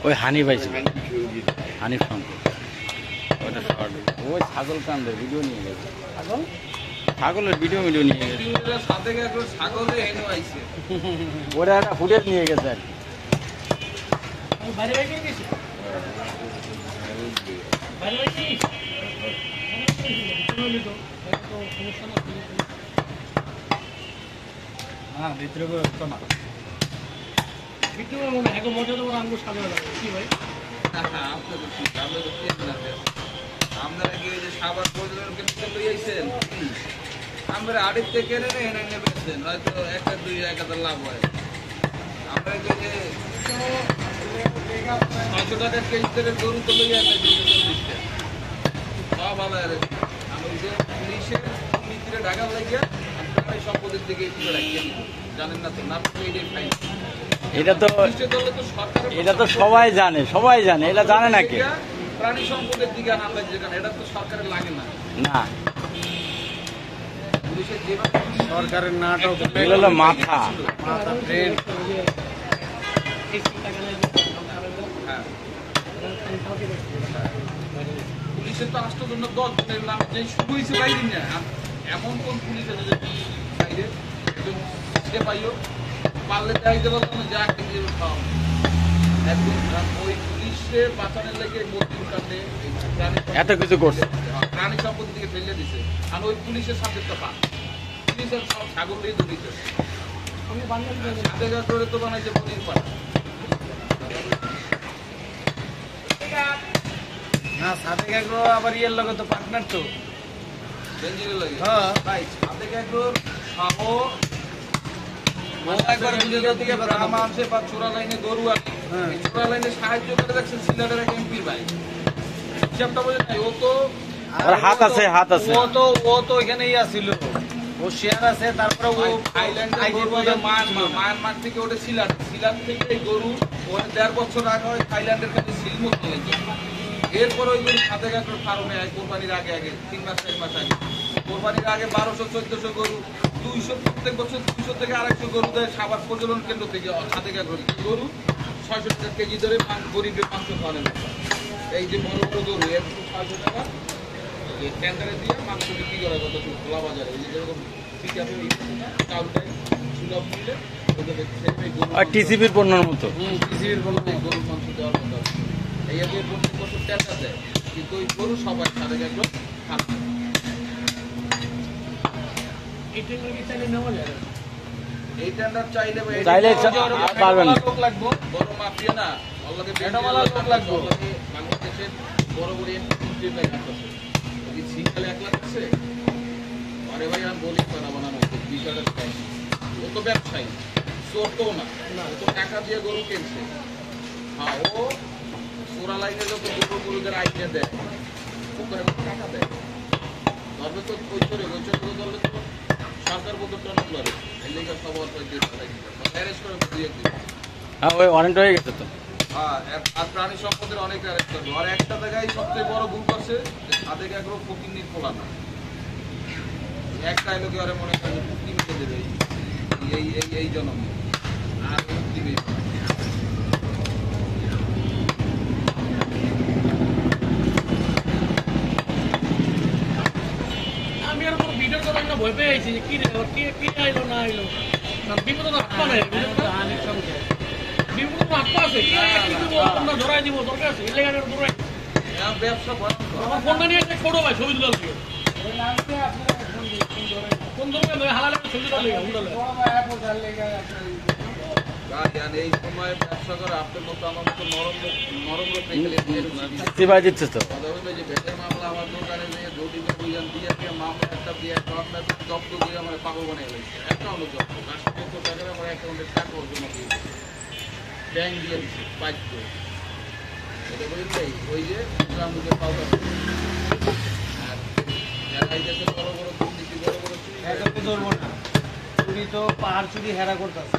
ওই হানি ভাই ছিল, হানিফ শঙ্কর। ওইটা শর্ট, ওই ছাগল কান্দে ভিডিও নিয়ে গেছে, ছাগলের ভিডিও নিয়ে গেছে, ওরা একটা ফুটেজ নিয়ে গেছে আর কি। হ্যাঁ ভিতরে তো না, ভিতরে মনে হয় মজা তো আঙ্গুর সামনে কি ভাই। আপনারা কি যে সাবার পর্যটনকে লইয়াছেন, আমরা আড়ির থেকে এনে এনে নেবেছেন, হয়তো 1-2 লাভ হয়। আমরা যে 500 টাকা কেজি থেকে গরু তো লইয়া নেই 240 টাকা ভালো আর আমি যে পুলিশের মিত্রে ঢাকার লাগিয়া আপনারা এই সম্পদের দিকে একটু রাখিয়ে জানেন না তো, না এটাই ফাইন। এটা তো সবাই জানে, সবাই জানে, এটা জানে না কে? প্রাণী সম্পদের দিকে আমরা যেখানে এটা তো সরকারের লাগে না, না পুলিশের যেভাবে সরকারের নাটক হলো মাথা ব্রেন। পুলিশের তো 8 জন্য 10 জনের নাম যে শুরু হয়েছে বাইরে না, এমন কোন পুলিশ আছে যে বাইরে সে পাইও পারলে চাইতে পারলাম না যা খেতে খাও একদম। ওই পুলিশে বাঁচানোর লেগে মন্দির কাটে এত কিছু করছে, প্রাণী সম্পদের দিকে ফেলে দিছে। আর ওই পুলিশের সাথে তো পা পুলিশের সব ছাগল দিয়ে ধরিছে, করে তো বানাইছে মন্দির পাড়া না সাথে এগ্রো আবার ইয়ের লগে তো পার্টনার তো বেঞ্জিরে লাগে। হ্যাঁ ভাই সাথে এগ্রো খাবো একবার গুজরাট থেকে গ্রাম আছে বা চোরা লাইনে গরু আছে, চোরা লাইনে সাহায্য করে দেখছেন সিলেটের এক এমপির ভাই, হিসাবটা বোঝেন নাই? ও তো হাত আছে, হাত আছে, ও তো এখানেই আসছিল, ও শেয়ার আছে। তারপরে ও মায়ানমার থেকে ওটা সিলাট থেকে এই গরু ওটা 1.5 বছর আগে হয় থাইল্যান্ডের কাছে সিলমুক্ত লেগে, এরপর ওই গরু সাথে একটা ফার্মে হয় কোরবানির আগে 3-4 মাস আগে, কোরবানির আগে 1200-1400 গরু 200 প্রত্যেক বছর 200 থেকে 250 গরু দেয় সাবার প্রজনন কেন্দ্র থেকে সাথে গরু 600 টাকা কেজি ধরে গরিবের মাংস খাওয়ানো। এই যে বড় বড় গরু এর 600 টাকা টেন্ডারে দিয়ে মাংস বিক্রি করা কত খোলা বাজারে, ওই যেরকম ঠিক আছে চাউলটাই সুলভ মূল্যে টিসিবির পণ্যের মতো, টিসিবির পণ্য গরুর মাংস দেওয়ার মতো। এই আগে প্রত্যেক বছর টেন্ডার দেয়, কিন্তু ওই গরু সবাই সাথে একদম খাচ্ছে। এই টেন্ডার চাইলে পারবেন না, লোক লাগবো, বড় মাফিয়া না আল্লাহকে বেটামালা লোক লাগবো। বাংলাদেশের বড় বড় এমপি ভাই আছে, কি সিঙ্গেল 1 লাখ আছে? আরে ভাই আর বলি করা বানানো বিষয়টা চাই, ও তো ব্যবসায়ী, চোর তো না, ও তো টাকা দিয়ে গরু কিনছে। হ্যাঁ ও চোরা লাইনে যত গরুদের আইডিয়া দেয় ও করে টাকা দেয়, ধরবে তো ওই চোরে তো ধরলে তো সরকার বলতে টনক লড়ে, এই লেগে সবার অ্যারেস্ট করে দিয়ে দিবে। হ্যাঁ ওই ওয়ারেন্ট হয়ে গেছে তো। আর প্রাণী সম্পদের অনেক অ্যারেস্ট করবে। আর একটা জায়গায় সবচেয়ে বড় ভুল করছে, তাদের এগুলো ফকিন্নির খোলা না, একটা লোকে ওরা মনে করে মুক্তি মিটে দেবে এই জন্মে, আর মুক্তি দিবে। আমি আর কোনো ভিডিও করার জন্য ভয় পেয়ে আইছি যে কি রে কে আইলো না আইলো, বিপদ তো আত্মা নাই, বিপদ তো আত্মা আছে, আমরা ধরাই দিব দরকার আছে, এই লেগে ধরাই ব্যবসা আমার ফোনটা নিয়ে একটা ছোট ভাই ছবি তোলার লাগে কোন ধরনের হালালে ছবি তোলার লাগে এই সময় ব্যবসা করে আপনার মতো আমার মতো নরম লোক দিচ্ছে তো যে ভেটের মামলা আমার দোকানে নিয়ে জটিকে বুঝান দিয়ে মামলা একটা দিয়ে জব্দ দিয়ে আমার পাগল বানিয়ে গেছে, অ্যাকাউন্টে জব্দ 80-100 টাকার আমার অ্যাকাউন্টে টাকা জমা দিয়ে ব্যাংক দিয়ে দিচ্ছে বাধ্য। এটা বুঝলেই ওই যে মুখে পাওয়া আর যারা এই দেশে বড় বড় দুর্নীতি বড় বড় চুরি ধরবো না, চুরি তো পাহাড় চুরি হেরা করতেছে।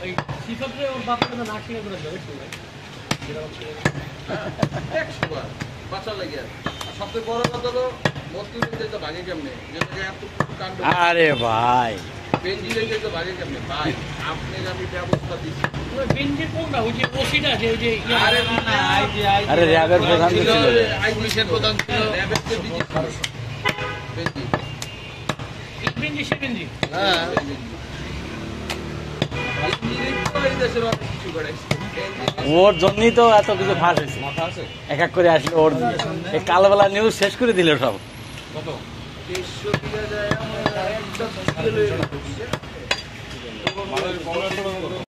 এই সিফাতে ওর বাপের নাক ছিঁড়ে করে দেবে শুনে 100 বার বাঁচা লাগে। আর সবচেয়ে বড় কথা হলো মস্তিষ্কে তো ভাগে কেমনে, যেটাকে এত কাণ্ড আরে ভাই বেঞ্জিলে তো ভাগে কেমনে ভাই, আপনাকে আমি ব্যবস্থা দিচ্ছি। বেঞ্জির কোনটা ওই যে ওসিটা আছে ওই যে আরে না, আরে র্যাবের প্রধান তো ছিল রে। পুলিশের প্রধান ছিল, র্যাবের যে ডিজি ছিল বেঞ্জি। এই বেঞ্জি সে বেঞ্জি হ্যাঁ বেঞ্জি তো এই দেশের অনেক কিছু করেছে। ওর জন্যই তো এত কিছু ফাঁস হয়েছে, মাথা আছে এক এক করে আসলে ওর এই কালবেলা নিউজ শেষ করে দিল সব। কত 300 দিকে যায়, একটা